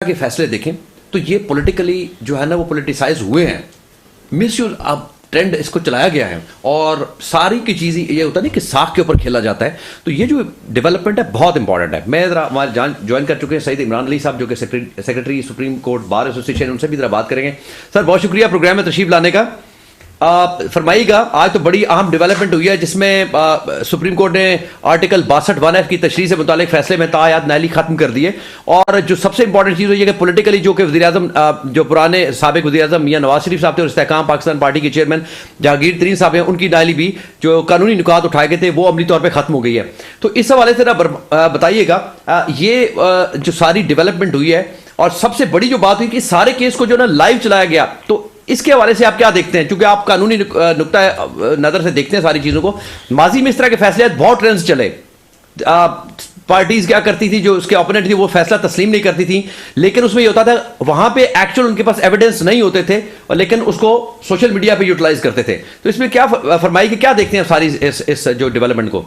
کے فیصلے دیکھیں تو یہ پولیٹیکلی جو ہے نا وہ پولیٹیسائز ہوئے ہیں, مس یوز اب ٹرینڈ اس کو چلایا گیا ہے, اور ساری کی چیزیں یہ ہوتا نہیں کہ ساکھ کے اوپر کھیلا جاتا ہے. تو یہ جو ڈیولپمنٹ ہے بہت امپورٹنٹ ہے. میں ذرا ہمارے جوائن کر چکے ہیں سعید عمران علی صاحب جو کہ secretary supreme court bar association, ان سے بھی ذرا بات کریں گے. سر بہت شکریہ پروگرام میں تشریف لانے کا. فرمائیے گا, آج تو بڑی اہم ڈیولپمنٹ ہوئی ہے جس میں سپریم کورٹ نے آرٹیکل 62(1) کی تشریح سے متعلق فیصلے میں تاحیات نااہلی ختم کر دی ہے. اور جو سب سے امپورٹنٹ چیز ہوئی ہے کہ پولیٹیکلی جو کہ وزیر اعظم جو پرانے سابق وزیر اعظم میاں نواز شریف صاحب تھے اور استحکام پاکستان پارٹی کے چیئرمین جہانگیر ترین صاحب ہیں, ان کی نااہلی بھی جو قانونی نکات اٹھائے گئے تھے وہ عملی طور پہ ختم ہو گئی ہے. تو اس حوالے سے بتائیے گا یہ جو ساری ڈیولپمنٹ ہوئی ہے, اور سب سے بڑی جو بات ہوئی کہ سارے کیس کو جو نا لائیو چلایا گیا, تو اس کے حوالے سے آپ کیا دیکھتے ہیں, چونکہ آپ قانونی نقطہ نظر سے دیکھتے ہیں ساری چیزوں کو. ماضی میں اس طرح کے فیصلے بہت ٹرینڈز چلے, پارٹیز کیا کرتی تھی جو اس کے اپوننٹ تھی وہ فیصلہ تسلیم نہیں کرتی تھی, لیکن اس میں یہ ہوتا تھا وہاں پہ ایکچوئل ان کے پاس ایویڈنس نہیں ہوتے تھے, اور لیکن اس کو سوشل میڈیا پہ یوٹیلائز کرتے تھے. تو اس میں کیا فرمائی کہ کیا دیکھتے ہیں ساری اس جو ڈیولپمنٹ کو؟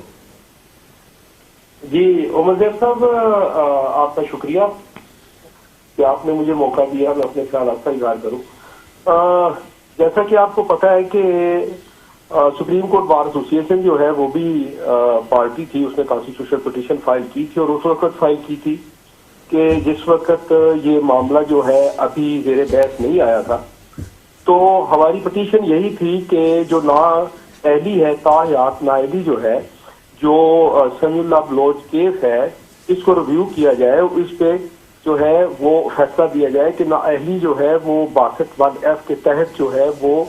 جی عمر زیب صاحب, آپ کا شکریہ کہ آپ نے مجھے موقع دیا میں اپنے خیالات کا اظہار کروں. جیسا کہ آپ کو پتہ ہے کہ سپریم کورٹ بار ایسوسیشن جو ہے وہ بھی پارٹی تھی, اس نے کانسٹیٹیوشنل پٹیشن فائل کی تھی, اور اس وقت فائل کی تھی کہ جس وقت یہ معاملہ جو ہے ابھی زیر بحث نہیں آیا تھا. تو ہماری پٹیشن یہی تھی کہ جو نااہلی ہے, تاحیات نااہلی جو ہے, جو سمیع اللہ بلوچ کیس ہے, اس کو ریویو کیا جائے, اس پہ جو ہے وہ فیصلہ دیا جائے کہ نااہلی جو ہے وہ 62(1)(f) کے تحت جو ہے وہ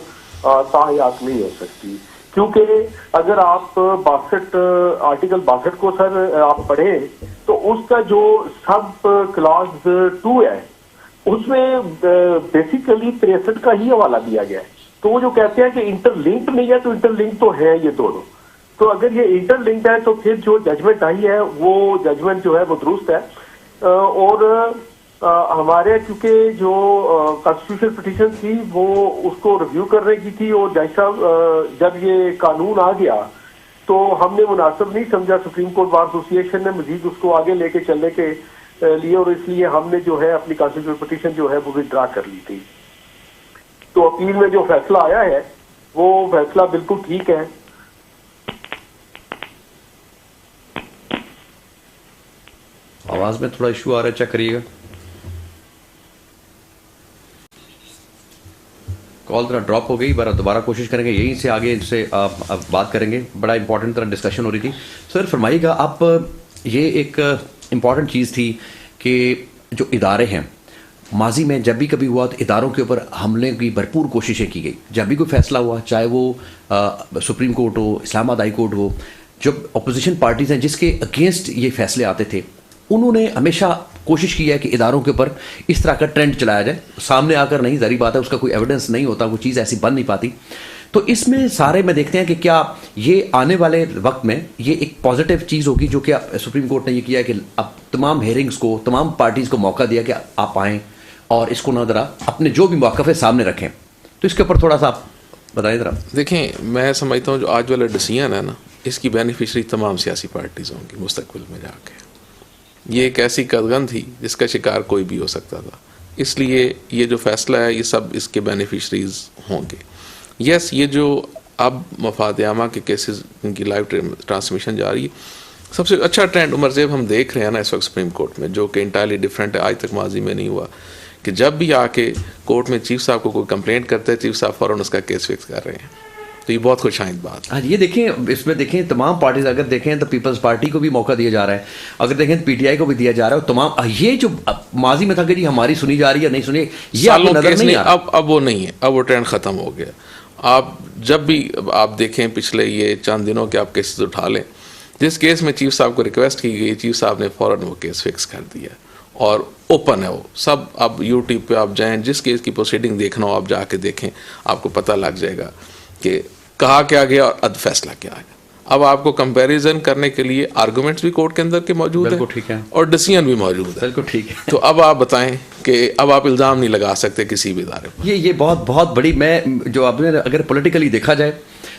تاحیات نہیں ہو سکتی. کیونکہ اگر آپ آرٹیکل 62 کو سر آپ پڑھیں تو اس کا جو سب کلاس 2 ہے اس میں بیسیکلی 63 کا ہی حوالہ دیا گیا ہے. تو وہ جو کہتے ہیں کہ انٹر لنکڈ نہیں ہے, تو انٹر لنک تو ہے یہ دونوں. تو اگر یہ انٹر لنکڈ ہے تو پھر جو ججمنٹ آئی ہے وہ ججمنٹ جو ہے وہ درست ہے. اور ہمارے کیونکہ جو کانسٹیٹیوشنل پٹیشن تھی وہ اس کو ریویو کرنے کی تھی, اور جج صاحب جب یہ قانون آ گیا تو ہم نے مناسب نہیں سمجھا, سپریم کورٹ بار ایسوسیشن نے مزید اس کو آگے لے کے چلنے کے لیے, اور اس لیے ہم نے جو ہے اپنی کانسٹیٹیوشنل پٹیشن جو ہے وہ وِدڈرا کر لی تھی. تو اپیل میں جو فیصلہ آیا ہے وہ فیصلہ بالکل ٹھیک ہے. آواز میں تھوڑا ایشو آ رہا ہے, چیک کریے گا. کال ذرا ڈراپ ہو گئی, دوبارہ کوشش کریں گے, یہیں سے آگے ان سے بات کریں گے. بڑا امپورٹنٹ طرح ڈسکشن ہو رہی تھی. سر فرمائیے گا, آپ یہ ایک امپورٹنٹ چیز تھی کہ جو ادارے ہیں, ماضی میں جب بھی کبھی ہوا تو اداروں کے اوپر حملے کی بھرپور کوششیں کی گئی. جب بھی کوئی فیصلہ ہوا, چاہے وہ سپریم کورٹ ہو, اسلام آباد ہائی کورٹ ہو, جب اپوزیشن پارٹیز ہیں جس کے اگینسٹ یہ فیصلے آتے تھے, انہوں نے ہمیشہ کوشش کی ہے کہ اداروں کے اوپر اس طرح کا ٹرینڈ چلایا جائے. سامنے آ کر نہیں, ظاہری بات ہے اس کا کوئی ایویڈنس نہیں ہوتا, وہ چیز ایسی بن نہیں پاتی. تو اس میں سارے میں دیکھتے ہیں کہ کیا یہ آنے والے وقت میں یہ ایک پازیٹیو چیز ہوگی, جو کہ سپریم کورٹ نے یہ کیا ہے کہ اب تمام ہیئرنگز کو, تمام پارٹیز کو موقع دیا کہ آپ آئیں اور اس کو نہ ذرا اپنے جو بھی موقف ہے سامنے رکھیں. تو اس کے اوپر تھوڑا سا آپ بتائیں ذرا. دیکھیں, میں سمجھتا ہوں جو آج والا ڈیسیژن ہے نا, اس کی بینیفیشری تمام سیاسی پارٹیز ہوں گی مستقبل میں جا کے. یہ ایک ایسی قدغن تھی جس کا شکار کوئی بھی ہو سکتا تھا, اس لیے یہ جو فیصلہ ہے یہ سب اس کے بینیفیشریز ہوں گے. یس, یہ جو اب مفاد عامہ کے کیسز ان کی لائیو ٹرانسمیشن جاری ہے, سب سے اچھا ٹرینڈ عمر زیب ہم دیکھ رہے ہیں نا اس وقت سپریم کورٹ میں, جو کہ انٹائرلی ڈفرینٹ ہے, آج تک ماضی میں نہیں ہوا کہ جب بھی آ کے کورٹ میں چیف صاحب کو کوئی کمپلینٹ کرتے ہیں, چیف صاحب فوراً اس کا کیس فکس کر رہے ہیں. تو یہ بہت خوش آئند بات ہے. یہ دیکھیں, اس میں دیکھیں تمام پارٹیز, اگر دیکھیں تو پیپلز پارٹی کو بھی موقع دیا جا رہا ہے, اگر دیکھیں تو پی ٹی آئی کو بھی دیا جا رہا ہے. اور تمام یہ جو ماضی میں تھا کہ ہماری سنی جا رہی ہے نہیں سنی, یہ آپ کو نظر نہیں آ رہا. اب وہ نہیں ہے, اب وہ ٹرینڈ ختم ہو گیا. آپ جب بھی آپ دیکھیں پچھلے یہ چند دنوں کے آپ کیسز اٹھا لیں, جس کیس میں چیف صاحب کو ریکویسٹ کی گئی, چیف صاحب نے فوراً وہ کیس فکس کر دیا, اور اوپن ہے وہ سب. اب یوٹیوب پہ آپ جائیں, جس کیس کی پروسیڈنگ دیکھنا ہو آپ جا کے دیکھیں, آپ کو پتہ لگ جائے گا کہ کہا کیا گیا اور اد فیصلہ کیا ہے. اب آپ کو کمپیریزن کرنے کے لیے آرگومنٹس بھی کورٹ کے اندر کے موجود ہیں اور ڈیسیژن بھی موجود ہے. بالکل ٹھیک ہے. تو اب آپ بتائیں کہ اب آپ الزام نہیں لگا سکتے کسی بھی ادارے پر. یہ بہت بہت بڑی, میں جو آپ نے اگر پولیٹیکلی دیکھا جائے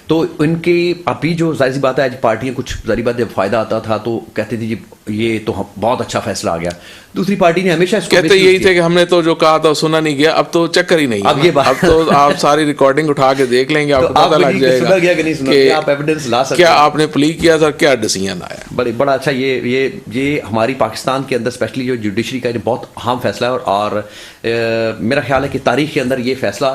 تو ان کی ابھی جو ظاہر سی بات ہے آج پارٹیاں کچھ ظاہری بات جب فائدہ آتا تھا تو کہتے تھے جی یہ تو بہت اچھا فیصلہ آ گیا. دوسری پارٹی نے ہمیشہ اس کو کہتے یہی تھے کہ ہم نے تو جو کہا تھا سنا نہیں گیا. اب تو چکر ہی نہیں ہے. اب یہ بات اب تو آپ ساری ریکارڈنگ اٹھا کے دیکھ لیں گے, آپ کو پتہ لگ جائے گا گیا کہ نہیں سنا گیا, آپ ایویڈنس لا سکتے کیا آپ نے پلی کیا تھا, کیا ڈیسیژن آیا. بڑا اچھا. یہ ہماری پاکستان کے اندر اسپیشلی جو جوڈیشری کا بہت اہم فیصلہ ہے, اور میرا خیال ہے کہ تاریخ کے اندر یہ فیصلہ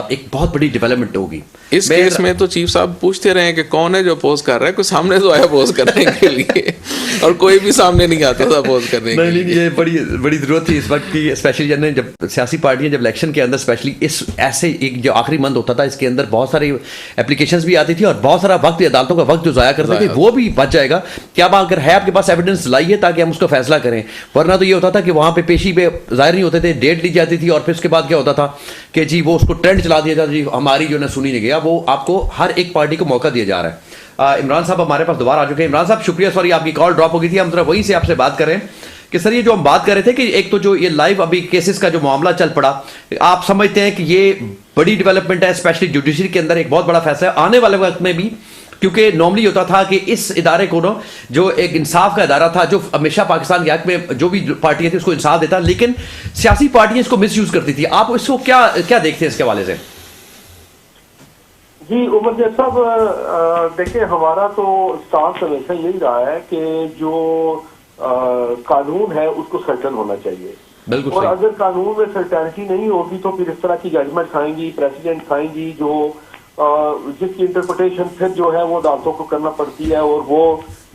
ایک بہت بڑی ڈیولپمنٹ ہوگی. اس کیس میں تو چیف صاحب پوچھتے رہے کہ کون ہے جو اپوز کر رہا ہے, کوئی سامنے تو آیا اپوز کرنے کے لیے, اور کوئی بھی سامنے نہیں آتا تھا اپوز کرنے کے لیے. یہ بڑی ضرورت تھی اس وقت کی, اسپیشلی جب سیاسی پارٹیاں جب الیکشن کے اندر اسپیشلی اس ایسے ایک جو آخری منتھ ہوتا تھا اس کے اندر بہت ساری اپلیکیشنز بھی آتی تھی اور بہت سارا وقت عدالتوں کا وقت جو ضائع کرتے تھے وہ بھی بچ جائے گا. کیا آپ اگر ہے آپ کے پاس ایویڈنس لائیے تاکہ ہم اس کا فیصلہ کریں, ورنہ تو یہ ہوتا تھا کہ وہاں پہ پیشی پہ ظاہر نہیں ہوتے تھے, ڈیٹ لی جاتی تھی اور پھر اس کے بعد کیا ہوتا تھا کہ جی وہ اس کو ٹرینڈ چلا دیا جاتا, جی ہماری جو ہے سنی نہیں گیا. وہ آپ کو ہر ایک پارٹی کو موقع دیا جا رہا ہے. عمران صاحب ہمارے پاس دوبارہ آ چکے ہیں. عمران صاحب شکریہ, سوری آپ کی کال ڈراپ ہو گئی تھی, ہم ذرا وہیں سے آپ سے بات کریں کہ سر یہ جو ہم بات کر رہے تھے کہ ایک تو جو یہ لائیو ابھی کیسز کا جو معاملہ چل پڑا, آپ سمجھتے ہیں کہ یہ بڑی ڈیولپمنٹ ہے اسپیشلی جوڈیشری کے اندر, ایک بہت بڑا فیصلہ ہے آنے والے وقت میں بھی, کیونکہ نارملی ہوتا تھا کہ اس ادارے کو جو ایک انصاف کا ادارہ تھا جو ہمیشہ پاکستان کے حق میں جو بھی پارٹیاں تھیں اس کو انصاف دیتا, لیکن سیاسی پارٹیاں اس کو مس یوز کرتی تھی. آپ اس کو کیا دیکھتے ہیں اس کے حوالے سے؟ جی عمر جیت صاحب, دیکھیں ہمارا تو اسٹانس ہمیشہ یہی رہا ہے کہ جو قانون ہے اس کو سرٹن ہونا چاہیے, اور اگر قانون میں سرٹنٹی نہیں ہوگی تو پھر اس طرح کی ججمنٹ کھائیں گی, پریسیڈنٹ کھائیں گی, جو جس کی انٹرپریٹیشن پھر جو ہے وہ عدالتوں کو کرنا پڑتی ہے, اور وہ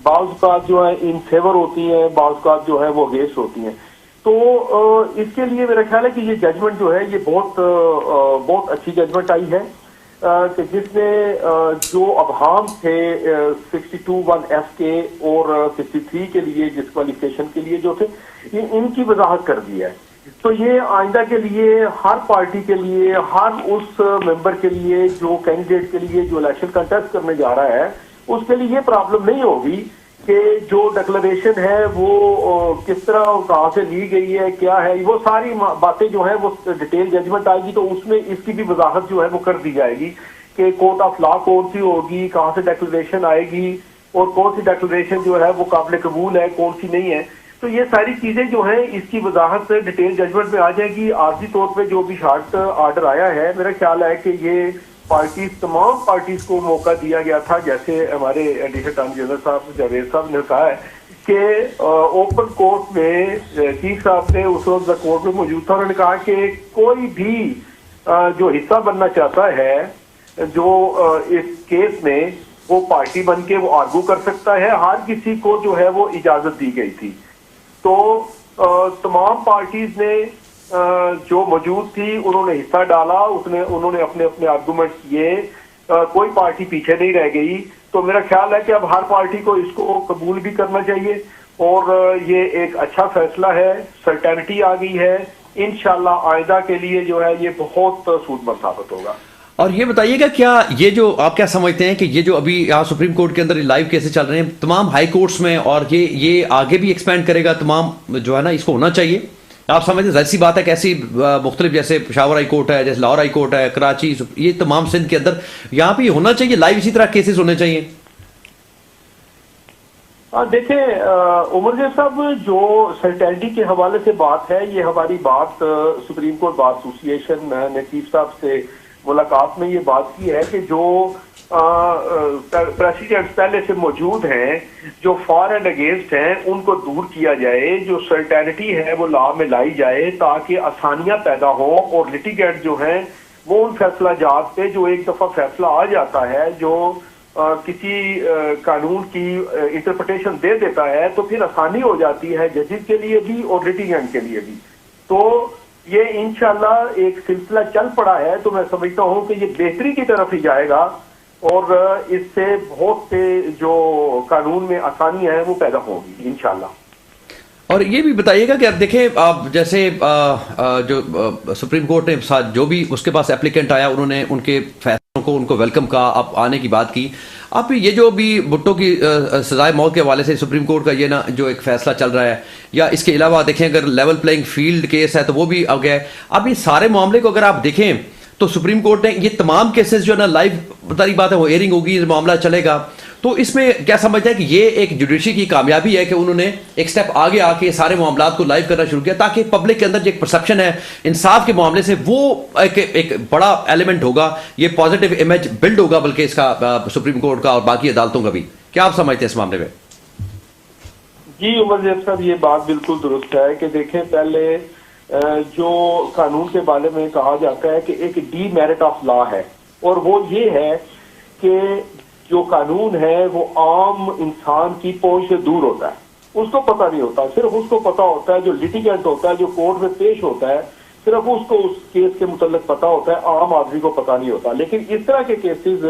بعض اوقات جو ہے ان فیور ہوتی ہیں, بعض اوقات جو ہے وہ اگینسٹ ہوتی ہیں. تو اس کے لیے میرا خیال ہے کہ یہ ججمنٹ جو ہے یہ بہت اچھی ججمنٹ آئی ہے, کہ جس نے جو ابہام تھے 62(1)(f) کے اور 63 کے لیے ڈسکوالیفیکیشن کے لیے جو تھے, ان کی وضاحت کر دی ہے. تو یہ آئندہ کے لیے ہر پارٹی کے لیے, ہر اس ممبر کے لیے جو کینڈیڈیٹ کے لیے جو الیکشن کنٹیسٹ کرنے جا رہا ہے اس کے لیے یہ پرابلم نہیں ہوگی کہ جو ڈکلریشن ہے وہ کس طرح کہاں سے لی گئی ہے, کیا ہے, وہ ساری باتیں جو ہیں وہ ڈیٹیل ججمنٹ آئے گی تو اس میں اس کی بھی وضاحت جو ہے وہ کر دی جائے گی کہ کورٹ آف لا کون سی ہوگی, کہاں سے ڈکلریشن آئے گی, اور کون سی ڈکلریشن جو ہے وہ قابل قبول ہے, کون سی نہیں ہے. تو یہ ساری چیزیں جو ہیں اس کی وضاحت ڈیٹیل ججمنٹ میں آ جائے گی. عارضی طور پہ جو بھی شارٹ آرڈر آیا ہے میرا خیال ہے کہ یہ تمام پارٹیز کو موقع دیا گیا تھا, جیسے ہمارے ایڈیشنل اٹارنی جنرل صاحب جاوید صاحب نے کہا ہے کہ اوپن کورٹ میں چیف صاحب نے اس وقت کورٹ میں موجود تھا, انہوں نے کہا کہ کوئی بھی جو حصہ بننا چاہتا ہے جو اس کیس میں وہ پارٹی بن کے وہ آرگو کر سکتا ہے, ہر کسی کو جو ہے وہ اجازت دی گئی تھی. تو تمام پارٹیز نے جو موجود تھی انہوں نے حصہ ڈالا, انہوں نے اپنے آرگومنٹ کیے, کوئی پارٹی پیچھے نہیں رہ گئی. تو میرا خیال ہے کہ اب ہر پارٹی کو اس کو قبول بھی کرنا چاہیے, اور یہ ایک اچھا فیصلہ ہے, سرٹینٹی آ گئی ہے, انشاءاللہ آئندہ کے لیے جو ہے یہ بہت سود مند ثابت ہوگا. اور یہ بتائیے گا کیا یہ جو آپ کیا سمجھتے ہیں کہ یہ جو ابھی یہاں سپریم کورٹ کے اندر لائیو کیسز چل رہے ہیں تمام ہائی کورٹس میں, اور یہ آگے بھی ایکسپینڈ کرے گا تمام جو ہے نا, اس کو ہونا چاہیے؟ آپ سمجھتے ہیں ظاہر سی بات ہے کہ ایسی مختلف جیسے پشاور ہائی کورٹ ہے, جیسے لاہور ہائی کورٹ ہے, کراچی, یہ تمام سندھ کے اندر یہاں پہ یہ ہونا چاہیے لائیو اسی طرح کیسز ہونے چاہیے؟ دیکھیں عمر جیت صاحب, جو سرٹینٹی کے حوالے سے بات ہے, یہ ہماری بات سپریم کورٹ بار ایسوسی ایشن نے چیف صاحب سے ملاقات میں یہ بات کی ہے کہ جو پریسیڈنٹ پہلے سے موجود ہیں جو فار اینڈ اگینسٹ ہیں ان کو دور کیا جائے, جو سرٹینٹی ہے وہ لا میں لائی جائے تاکہ آسانیاں پیدا ہوں, اور لٹیگینٹ جو ہیں وہ ان فیصلہ جات پہ جو ایک دفعہ فیصلہ آ جاتا ہے جو کسی قانون کی انٹرپریٹیشن دے دیتا ہے تو پھر آسانی ہو جاتی ہے ججز کے لیے بھی اور لٹیگینٹ کے لیے بھی. تو یہ انشاءاللہ ایک سلسلہ چل پڑا ہے, تو میں سمجھتا ہوں کہ یہ بہتری کی طرف ہی جائے گا, اور اس سے بہت سے جو قانون میں آسانیاں ہیں وہ پیدا ہوں گی انشاءاللہ. اور یہ بھی بتائیے گا کہ اب دیکھیں آپ جیسے جو سپریم کورٹ نے جو بھی اس کے پاس اپلیکنٹ آیا انہوں نے ان کے فیصلوں کو ان کو ویلکم کہا, آپ آنے کی بات کی. اب یہ جو بھی بھٹو کی سزائے موت کے حوالے سے سپریم کورٹ کا یہ نا جو ایک فیصلہ چل رہا ہے, یا اس کے علاوہ دیکھیں اگر لیول پلینگ فیلڈ کیس ہے تو وہ بھی آ گیا ہے. اب یہ سارے معاملے کو اگر آپ دیکھیں تو سپریم کورٹ نے یہ تمام کیسز جو ہے نا لائیو بتاری بات ہے وہ ایئرنگ ہوگی, معاملہ چلے گا, تو اس میں کیا سمجھتا ہے کہ یہ ایک جوڈیشری کی کامیابی ہے کہ انہوں نے ایک سٹیپ آگے آ کے سارے معاملات کو لائیو کرنا شروع کیا, تاکہ پبلک کے اندر جو ایک پرسپشن ہے انصاف کے معاملے سے وہ ایک بڑا ایلیمنٹ ہوگا, یہ پازیٹیو امیج بلڈ ہوگا بلکہ اس کا سپریم کورٹ کا اور باقی عدالتوں کا بھی. کیا آپ سمجھتے ہیں اس معاملے میں؟ جی عمر زیب صاحب, یہ بات بالکل درست ہے کہ دیکھیں پہلے جو قانون کے بارے میں کہا جاتا ہے کہ ایک ڈی میرٹ آف لا ہے, اور وہ یہ ہے کہ جو قانون ہے وہ عام انسان کی پہنچ سے دور ہوتا ہے, اس کو پتہ نہیں ہوتا. صرف اس کو پتہ ہوتا ہے جو لٹیگنٹ ہوتا ہے, جو کورٹ میں پیش ہوتا ہے, صرف اس کو اس کیس کے متعلق پتہ ہوتا ہے, عام آدمی کو پتہ نہیں ہوتا. لیکن اس طرح کے کیسز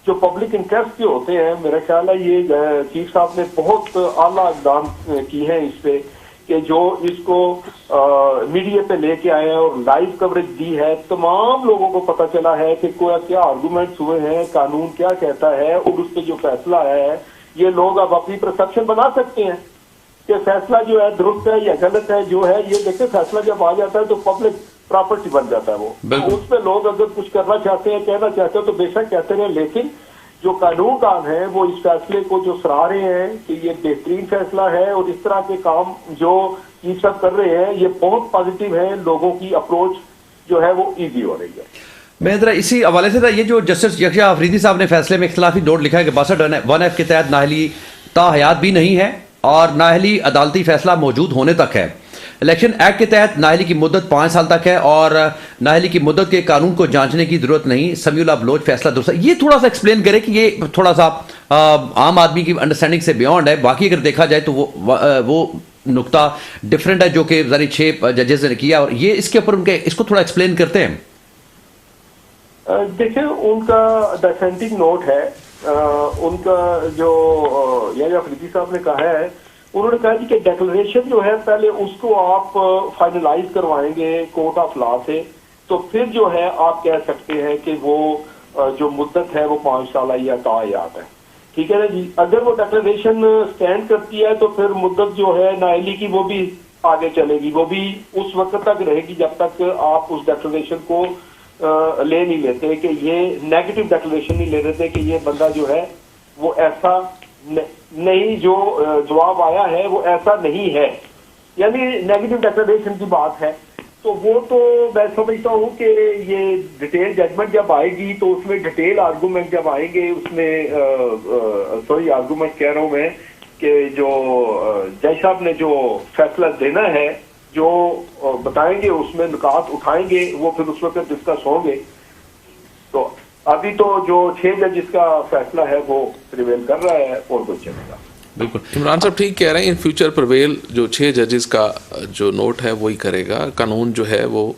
جو پبلک انٹرسٹ کے ہوتے ہیں, میرا خیال ہے یہ چیف صاحب نے بہت اعلیٰ اقدام کی ہیں اس پہ, کہ جو اس کو میڈیا پہ لے کے آئے ہیں اور لائیو کوریج دی ہے. تمام لوگوں کو پتہ چلا ہے کہ کیا آرگومنٹس ہوئے ہیں, قانون کیا کہتا ہے, اور اس پہ جو فیصلہ ہے یہ لوگ اب اپنی پرسپشن بنا سکتے ہیں کہ فیصلہ جو ہے درست ہے یا غلط ہے. جو ہے یہ دیکھیں فیصلہ جب آ جاتا ہے تو پبلک پراپرٹی بن جاتا ہے, وہ اس پہ لوگ اگر کچھ کرنا چاہتے ہیں, کہنا چاہتے ہیں تو بے شک کہتے ہیں. لیکن جو قانون دان ہیں وہ اس فیصلے کو جو سراہ رہے ہیں کہ یہ بہترین فیصلہ ہے, اور اس طرح کے کام جو یہ سب کر رہے ہیں یہ بہت پازیٹیو ہے, لوگوں کی اپروچ جو ہے وہ ایزی ہو رہی ہے. میں ذرا اسی حوالے سے یہ جو جسٹس یکشا آفریدی صاحب نے فیصلے میں اختلافی نوٹ لکھا ہے کہ 62(1)(f) کے تحت نااہلی تا حیات بھی نہیں ہے اور نااہلی عدالتی فیصلہ موجود ہونے تک ہے. الیکشن ایکٹ کے تحت نااہلی کی مدت 5 سال تک ہے اور نااہلی کی مدت کے قانون کو جانچنے کی ضرورت نہیں. سمیع اللہ بلوچ فیصلہ درست ہے. یہ تھوڑا سا ایکسپلین کرے کہ یہ تھوڑا سا عام آدمی کی انڈرسٹینڈنگ سے بیونڈ ہے. باقی اگر دیکھا جائے تو وہ نقطہ ڈفرینٹ ہے جو کہ ذرا 6 ججز نے کیا, اور یہ اس کے اوپر ان کے اس کو تھوڑا ایکسپلین کرتے ہیں. دیکھیں ان کا ڈسینٹنگ نوٹ ہے, ان کا جو یحییٰ آفریدی صاحب نے کہا ہے, انہوں نے کہا جی کہ ڈیکلریشن جو ہے پہلے اس کو آپ فائنلائز کروائیں گے کورٹ آف لا سے, تو پھر جو ہے آپ کہہ سکتے ہیں کہ وہ جو مدت ہے وہ 5 سالہ یا تاحیات ہے. ٹھیک ہے نا جی. اگر وہ ڈیکلریشن سٹینڈ کرتی ہے تو پھر مدت جو ہے نااہلی کی وہ بھی آگے چلے گی, وہ بھی اس وقت تک رہے گی جب تک آپ اس ڈیکلریشن کو لے نہیں لیتے, کہ یہ نیگیٹو ڈیکلریشن نہیں لے لیتے کہ یہ بندہ جو ہے وہ ایسا نہیں, جو جواب آیا ہے وہ ایسا نہیں ہے, یعنی نیگیٹو ڈیکلریشن کی بات ہے. تو وہ تو میں سمجھتا ہوں کہ یہ ڈیٹیل ججمنٹ جب آئے گی تو اس میں ڈیٹیل آرگومنٹ جب آئیں گے, اس میں آرگومنٹ کہہ رہا ہوں میں کہ جو جج صاحب نے جو فیصلہ دینا ہے جو بتائیں گے اس میں نکات اٹھائیں گے, وہ پھر اس وقت ڈسکس ہوں گے. تو ابھی تو جو 6 ججز کا فیصلہ ہے وہ پریویل کر رہا ہے اور کوئی چلے گا. بالکل عمران صاحب ٹھیک کہہ رہے ہیں, ان فیوچر پرویل جو 6 ججز کا جو نوٹ ہے وہی کرے گا, قانون جو ہے وہ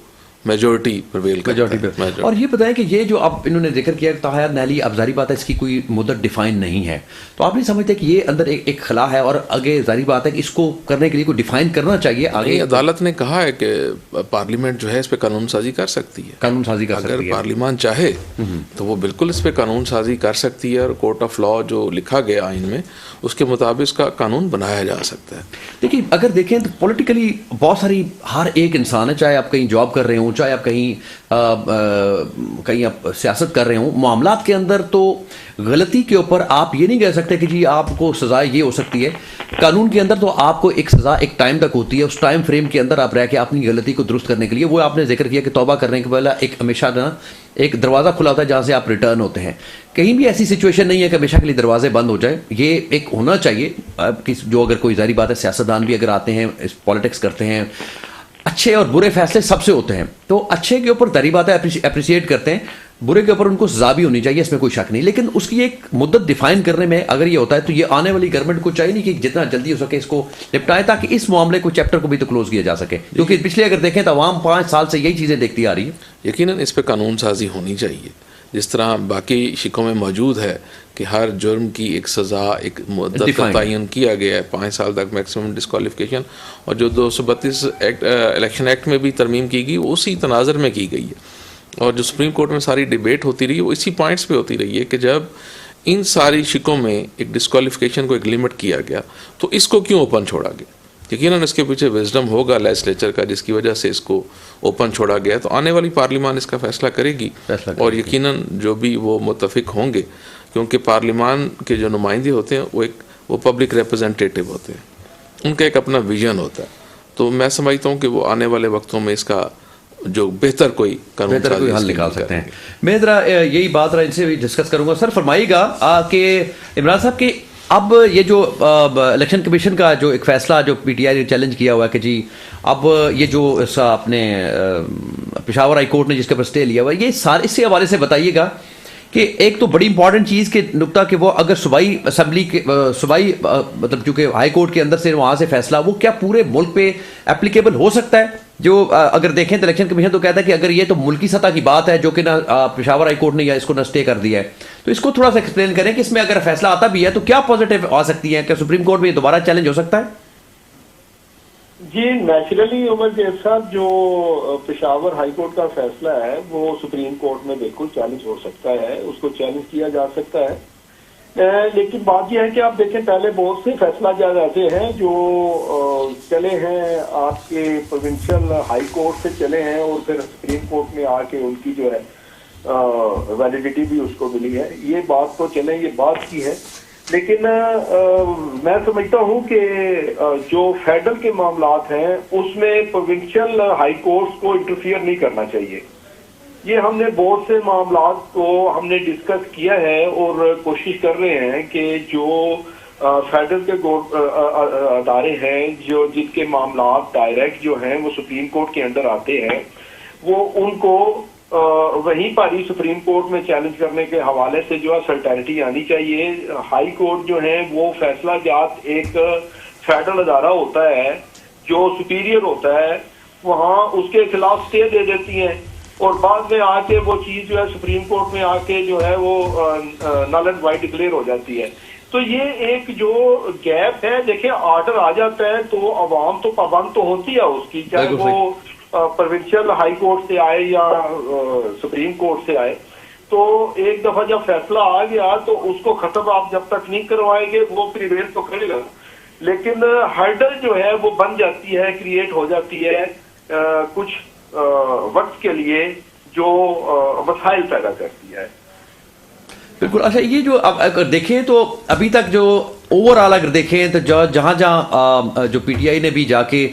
میجورٹی پرویل کرتا ہے. اور یہ بتائیں کہ یہ جو اب انہوں نے ذکر کیا تاحیات نااہلی, اب ظاہری بات ہے اس کی کوئی مدت ڈیفائن نہیں ہے, تو آپ نہیں سمجھتے کہ یہ اندر ایک خلا ہے, اور آگے ظاہری بات ہے کہ اس کو کرنے کے لیے کوئی ڈیفائن کرنا چاہیے آگے. عدالت نے کہا ہے کہ پارلیمنٹ جو ہے اس پہ قانون سازی کر سکتی ہے, قانون سازی کر سکتی ہے. اگر پارلیمان چاہے تو وہ بالکل اس پہ قانون سازی کر سکتی ہے, اور کورٹ آف لا جو لکھا گیا آئین میں اس کے مطابق اس کا قانون بنایا جا سکتا ہے. دیکھیے اگر دیکھیں تو پولیٹیکلی بہت ساری ہر ایک انسان ہے, چاہے آپ کہیں جاب کر رہے ہوں, چاہے آپ کہیں آپ سیاست کر رہے ہوں, معاملات کے اندر تو غلطی کے اوپر آپ یہ نہیں کہہ سکتے کہ جی آپ کو سزا یہ ہو سکتی ہے. قانون کے اندر تو آپ کو ایک سزا ایک ٹائم تک ہوتی ہے, اس ٹائم فریم کے اندر آپ رہ کے اپنی غلطی کو درست کرنے کے لیے, وہ آپ نے ذکر کیا کہ توبہ کرنے کے پہلے ایک ہمیشہ نا ایک دروازہ کھلا ہوتا ہے جہاں سے آپ ریٹرن ہوتے ہیں. کہیں بھی ایسی سچویشن نہیں ہے کہ ہمیشہ کے لیے دروازے بند ہو جائے, یہ ایک ہونا چاہیے. جو اگر کوئی ظاہری بات ہے سیاستدان بھی اگر آتے ہیں پالیٹکس کرتے ہیں, اچھے اور برے فیصلے سب سے ہوتے ہیں, تو اچھے کے اوپر ظاہری بات ہے اپریشیٹ کرتے ہیں, برے کے اوپر ان کو سزا بھی ہونی چاہیے, اس میں کوئی شک نہیں. لیکن اس کی ایک مدت ڈیفائن کرنے میں اگر یہ ہوتا ہے تو یہ آنے والی گورنمنٹ کو چاہیے نہیں کہ جتنا جلدی ہو سکے اس کو نپٹائے, تاکہ اس معاملے کو چیپٹر کو بھی تو کلوز کیا جا سکے, کیونکہ پچھلے اگر دیکھیں تو عوام 5 سال سے یہی چیزیں دیکھتی آ رہی ہے. یقیناً اس پہ قانون سازی ہونی چاہیے, جس طرح باقی شکوں میں موجود ہے کہ ہر جرم کی ایک سزا ایک مدت کا تعین کیا گیا ہے, 5 سال تک میکسیمم ڈسکوالیفیکیشن, اور جو 232 الیکشن ایکٹ میں بھی ترمیم کی گئی وہ اسی تناظر میں کی گئی ہے. اور جو سپریم کورٹ میں ساری ڈیبیٹ ہوتی رہی وہ اسی پوائنٹس پہ ہوتی رہی ہے کہ جب ان ساری شکوں میں ایک ڈسکوالیفیکیشن کو ایک لمٹ کیا گیا تو اس کو کیوں اوپن چھوڑا گیا. یقیناً اس کے پیچھے وزڈم ہوگا لیجسلیچر کا، جس کی وجہ سے اس کو اوپن چھوڑا گیا. تو آنے والی پارلیمان اس کا فیصلہ کرے گی اور یقیناً جو بھی وہ متفق ہوں گے، کیونکہ پارلیمان کے جو نمائندے ہوتے ہیں وہ پبلک ریپرزنٹیٹیو ہوتے ہیں، ان کا ایک اپنا ویژن ہوتا ہے. تو میں سمجھتا ہوں کہ وہ آنے والے وقتوں میں اس کا جو بہتر کوئی حل نکال سکتے ہیں. میں ذرا یہی بات ان سے بھی ڈسکس کروں گا. سر فرمائیے گا کہ عمران صاحب کہ اب یہ جو الیکشن کمیشن کا جو ایک فیصلہ جو پی ٹی آئی نے چیلنج کیا ہوا ہے کہ جی اب یہ جو اپنے پشاور ہائی کورٹ نے جس کے اوپر اسٹے لیا ہوا ہے، یہ سارے اس سے حوالے سے بتائیے گا کہ ایک تو بڑی امپورٹنٹ چیز کہ نقطہ کہ وہ اگر صوبائی اسمبلی کے صوبائی مطلب چونکہ ہائی کورٹ کے اندر سے وہاں سے فیصلہ وہ کیا پورے ملک پہ اپلیکیبل ہو سکتا ہے؟ جو اگر دیکھیں تو الیکشن کمیشن تو کہتا ہے کہ اگر یہ تو ملکی سطح کی بات ہے جو کہ نہ پشاور ہائی کورٹ نے یا اس کو نہ اسٹے کر دیا ہے، تو اس کو تھوڑا سا ایکسپلین کریں کہ اس میں اگر فیصلہ آتا بھی ہے تو کیا پازیٹیو آ سکتی ہے کہ سپریم کورٹ میں یہ دوبارہ چیلنج ہو سکتا ہے؟ جی نیچرلی عمر جیب صاحب، جو پشاور ہائی کورٹ کا فیصلہ ہے وہ سپریم کورٹ میں بالکل چیلنج ہو سکتا ہے، اس کو چیلنج کیا جا سکتا ہے. لیکن بات یہ ہے کہ آپ دیکھیں پہلے بہت سے فیصلہ جاج ایسے ہیں جو چلے ہیں آپ کے پروونشل ہائی کورٹ سے چلے ہیں اور پھر سپریم کورٹ میں آ کے ان کی جو ہے ویلیڈیٹی بھی اس کو ملی ہے. یہ بات تو چلیں یہ بات کی ہے، لیکن میں سمجھتا ہوں کہ جو فیڈرل کے معاملات ہیں اس میں پروونشل ہائی کورٹس کو انٹرفیئر نہیں کرنا چاہیے. یہ ہم نے بہت سے معاملات کو ہم نے ڈسکس کیا ہے اور کوشش کر رہے ہیں کہ جو فیڈرل کے ادارے ہیں جو جن کے معاملات ڈائریکٹ جو ہیں وہ سپریم کورٹ کے اندر آتے ہیں، وہ ان کو وہیں پر ہی سپریم کورٹ میں چیلنج کرنے کے حوالے سے جو ہے سرٹینٹی آنی چاہیے. ہائی کورٹ جو ہیں وہ فیصلہ جات ایک فیڈرل ادارہ ہوتا ہے جو سپیریئر ہوتا ہے، وہاں اس کے خلاف اسٹے دے دیتی ہیں اور بعد میں آ کے وہ چیز جو ہے سپریم کورٹ میں آ کے جو ہے وہ نل اینڈ وائٹ ڈکلیئر ہو جاتی ہے. تو یہ ایک جو گیپ ہے، دیکھیں آرڈر آ جاتا ہے تو عوام تو پابند تو ہوتی ہے اس کی، چاہے وہ پروونشل ہائی کورٹ سے آئے یا سپریم کورٹ سے آئے. تو ایک دفعہ جب فیصلہ آ گیا تو اس کو ختم آپ جب تک نہیں کروائیں گے وہ پریویل تو کرے گا، لیکن ہرڈل جو ہے وہ بن جاتی ہے، کریٹ ہو جاتی ہے کچھ وقت کے لیے جو مسائل پیدا کرتی ہے. بالکل. اچھا یہ جو اب اگر دیکھیں تو ابھی تک جو اوور آل اگر دیکھیں تو جہاں جہاں جو پی ٹی آئی نے بھی جا کے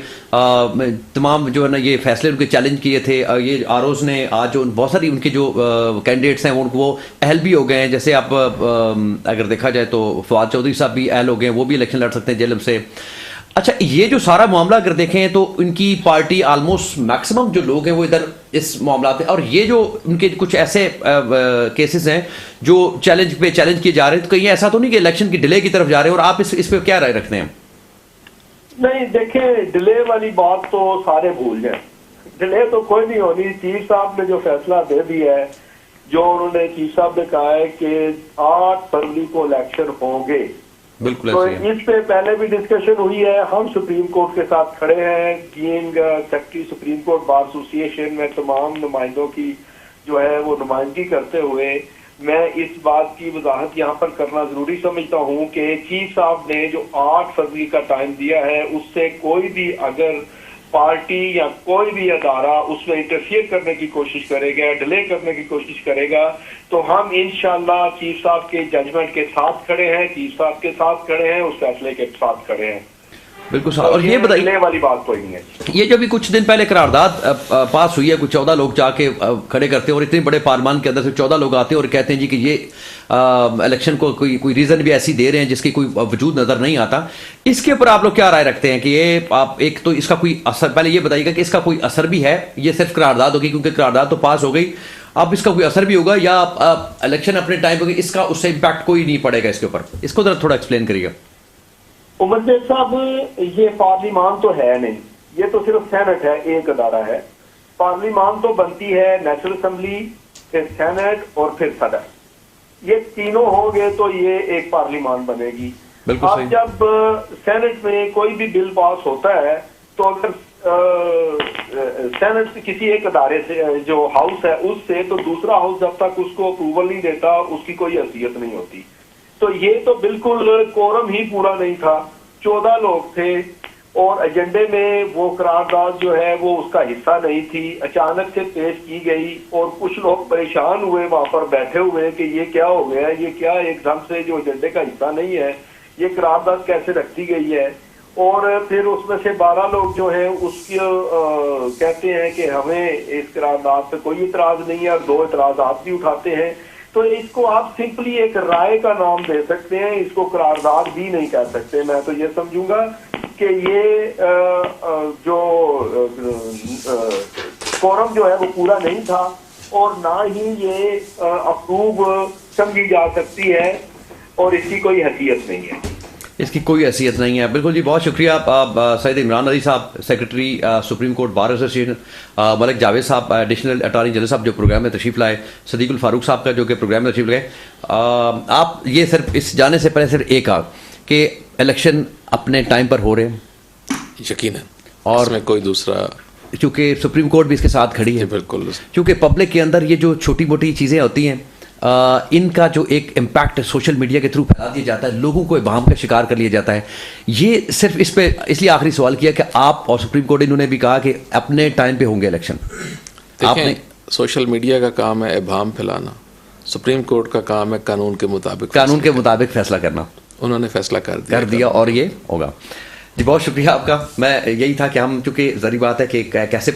تمام جو ہے نا یہ فیصلے ان کے چیلنج کیے تھے، یہ آر اوز نے آج جو بہت ساری ان کے جو کینڈیڈیٹس ہیں ان کو وہ اہل بھی ہو گئے ہیں. جیسے آپ اگر دیکھا جائے تو فواد چودھری صاحب بھی اہل ہو گئے ہیں، وہ بھی الیکشن لڑ سکتے ہیں جیلم سے. اچھا یہ جو سارا معاملہ اگر دیکھیں تو ان کی پارٹی آلموسٹ میکسیمم جو لوگ ہیں وہ ادھر اس معاملات میں، اور یہ جو ان کے کچھ ایسے کیسز ہیں جو چیلنج کیے جا رہے ہیں، تو کہیں ایسا تو نہیں کہ الیکشن کی ڈیلے کی طرف جا رہے ہیں، اور آپ اس پہ کیا رائے رکھتے ہیں؟ نہیں دیکھیں، ڈیلے والی بات تو سارے بھول جائیں، ڈیلے تو کوئی نہیں ہونی. چیف صاحب نے جو فیصلہ دے دیا ہے، جو انہوں نے چیف صاحب نے کہا ہے کہ 8 فروری کو الیکشن ہوں گے، بالکل. تو اس پہ پہلے بھی ڈسکشن ہوئی ہے. ہم سپریم کورٹ کے ساتھ کھڑے ہیں، بینگ سیکرٹری سپریم کورٹ بار ایسوسی ایشن میں تمام نمائندوں کی جو ہے وہ نمائندگی کرتے ہوئے میں اس بات کی وضاحت یہاں پر کرنا ضروری سمجھتا ہوں کہ چیف صاحب نے جو 8 فروری کا ٹائم دیا ہے، اس سے کوئی بھی اگر پارٹی یا کوئی بھی ادارہ اس میں انٹرفیئر کرنے کی کوشش کرے گا، ڈیلے کرنے کی کوشش کرے گا، تو ہم انشاءاللہ چیف صاحب کے ججمنٹ کے ساتھ کھڑے ہیں، چیف صاحب کے ساتھ کھڑے ہیں، اس فیصلے کے ساتھ کھڑے ہیں. بالکل صاحب. اور یہ بتائیے والی بات کوئی نہیں ہے. یہ جو بھی کچھ دن پہلے قرارداد پاس ہوئی ہے، کچھ 14 لوگ جا کے کھڑے کرتے ہیں اور اتنے بڑے پارلیمان کے اندر سے 14 لوگ آتے ہیں اور کہتے ہیں جی کہ یہ الیکشن کو کوئی ریزن بھی ایسی دے رہے ہیں جس کی کوئی وجود نظر نہیں آتا. اس کے اوپر آپ لوگ کیا رائے رکھتے ہیں کہ یہ آپ ایک تو اس کا کوئی اثر، پہلے یہ بتائیے گا کہ اس کا کوئی اثر بھی ہے، یہ صرف قرارداد ہوگی کیونکہ قرارداد تو پاس ہو گئی، اب اس کا کوئی اثر بھی ہوگا یا الیکشن اپنے ٹائم ہوگی، اس کا اس سے امپیکٹ کوئی نہیں پڑے گا اس کے اوپر؟ اس کو ذرا تھوڑا ایکسپلین کریے گا. عمر جیب صاحب، یہ پارلیمان تو ہے نہیں، یہ تو صرف سینٹ ہے، ایک ادارہ ہے. پارلیمان تو بنتی ہے نیشنل اسمبلی، پھر سینٹ اور پھر صدر. یہ تینوں ہوں گے تو یہ ایک پارلیمان بنے گی. اب جب سینٹ میں کوئی بھی بل پاس ہوتا ہے تو اگر سینٹ کسی ایک ادارے سے جو ہاؤس ہے اس سے، تو دوسرا ہاؤس جب تک اس کو اپروول نہیں دیتا اس کی کوئی حیثیت نہیں ہوتی. تو یہ تو بالکل کورم ہی پورا نہیں تھا. 14 لوگ تھے اور ایجنڈے میں وہ قرارداد جو ہے وہ اس کا حصہ نہیں تھی، اچانک سے پیش کی گئی اور کچھ لوگ پریشان ہوئے وہاں پر بیٹھے ہوئے کہ یہ کیا ہو گیا، یہ کیا ایک دم سے جو ایجنڈے کا حصہ نہیں ہے یہ قرارداد کیسے رکھی گئی ہے. اور پھر اس میں سے 12 لوگ جو ہیں اس کی کہتے ہیں کہ ہمیں اس قرارداد پہ کوئی اعتراض نہیں ہے اور 2 اعتراضات بھی اٹھاتے ہیں. تو اس کو آپ سمپلی ایک رائے کا نام دے سکتے ہیں، اس کو قرارداد بھی نہیں کہہ سکتے. میں تو یہ سمجھوں گا کہ یہ جو فورم جو ہے وہ پورا نہیں تھا اور نہ ہی یہ اپروو سمجھی جا سکتی ہے اور اس کی کوئی حیثیت نہیں ہے. اس کی کوئی حیثیت نہیں ہے. بالکل جی، بہت شکریہ سید عمران علی صاحب، secretary supreme court bar association, Malik Javed صاحب ایڈیشنل اٹارنی جنرل صاحب جو پروگرام میں تشریف لائے، صدیق الفاروق صاحب کا جو کہ پروگرام میں تشریف لائے. آپ یہ صرف اس جانے سے پہلے صرف ایک کہ الیکشن اپنے ٹائم پر ہو رہے ہیں یقیناً، اور اس میں کوئی دوسرا، چونکہ سپریم کورٹ بھی اس کے ساتھ کھڑی ہے. بالکل، چونکہ پبلک کے اندر یہ جو چھوٹی موٹی چیزیں ہوتی ہیں ان کا جو ایک امپیکٹ سوشل میڈیا کے تھرو پھیلا دیا جاتا ہے، لوگوں کو ابہام کا شکار کر لیا جاتا ہے. یہ صرف اس پہ اس لیے آخری سوال کیا کہ آپ اور سپریم کورٹ انہوں نے بھی کہا کہ اپنے ٹائم پہ ہوں گے الیکشن. آپ نے سوشل میڈیا کا کام ہے ابہام پھیلانا، سپریم کورٹ کا کام ہے قانون کے مطابق فیصلہ کرنا. انہوں نے فیصلہ کر دیا اور یہ ہوگا. جی بہت شکریہ آپ کا. میں یہی تھا کہ ہم چونکہ ظاہری بات ہے کہ کیسے